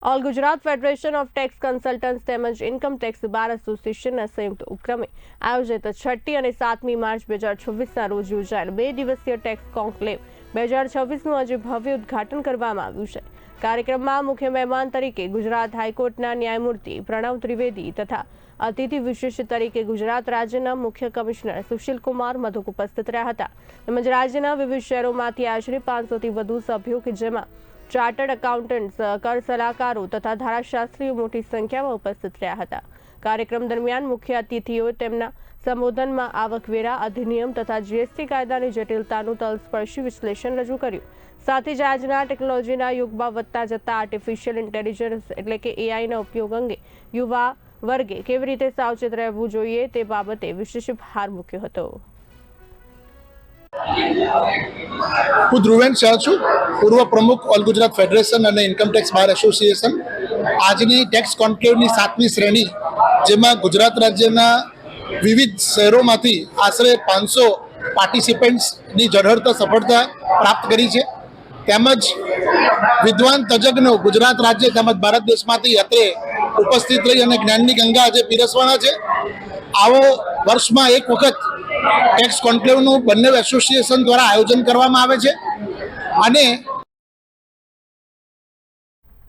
All Gujarat federation of tax consultants તેમજ income tax બાર એસોસિએશનના સંયુક્ત ઉપક્રમે આયોજિત 6મી અને 7મી માર્ચ 2026ના રોજ યોજાયેલ 2 દિવસીય ટેક્સ કોન્ક્લેવ 2026નું આજે ભવ્ય ઉદ્ઘાટન કરવામાં આવ્યું છે। કાર્યક્રમમાં મુખ્ય મહેમાન તરીકે ગુજરાત હાઈકોર્ટના ન્યાયમૂર્તિ પ્રણવ ત્રિવેદી તથા અતિથિ વિશેષ તરીકે ગુજરાત રાજ્યના મુખ્ય કમિશનર સુશીલ કુમાર મધુક ઉપસ્થિત રહ્યા હતા તેમજ રાજ્યના વિવિધ શહેરોમાંથી આશરે 500થી વધુ સભ્યો કે જેમાં ચાર્ટર્ડ એકાઉન્ટન્ટ્સ, કર સલાહકારો તથા ધારાશાસ્ત્રીઓ મોટી સંખ્યામાં ઉપસ્થિત રહ્યા હતા। કાર્યક્રમ દરમિયાન મુખ્ય અતિથિઓએ તેમના સંબોધનમાં આવકવેરા અધિનિયમ તથા જીએસટી કાયદાની જટિલતાનું તલસ્પર્શી વિશ્લેષણ રજૂ કર્યું। સાથે જ આજના ટેકનોલોજીના યુગમાં વધતા જતા આર્ટિફિશિયલ ઇન્ટેલિજન્સ એટલે કે એઆઈના ઉપયોગ અંગે યુવા વર્ગે કેવી રીતે સાવચેત રહેવું જોઈએ તે બાબતે વિશેષ ભાર મૂક્યો હતો। હું ધ્રુવેન શાહ છું, પૂર્વ પ્રમુખ ઓલ ગુજરાત ફેડરેશન અને ઇન્કમ ટેક્સ બાર એસોસિએશન। આજની ટેક્સ કોન્ક્લેવની 7મી શ્રેણી, જેમાં ગુજરાત રાજ્યના વિવિધ શહેરોમાંથી આશરે 500 પાર્ટિસિપન્ટ્સની ઝળહળતી સફળતા પ્રાપ્ત કરી છે। તેમજ વિદ્વાન તજજ્ઞો ગુજરાત રાજ્ય તેમજ ભારત દેશમાંથી અત્રે ઉપસ્થિત રહી અને જ્ઞાનની ગંગા આજે પીરસવાના છે। આવો વર્ષમાં એક વખત ટેક્સ કોન્ક્લેવનું બંને એસોસિએશન દ્વારા આયોજન કરવામાં આવે છે અને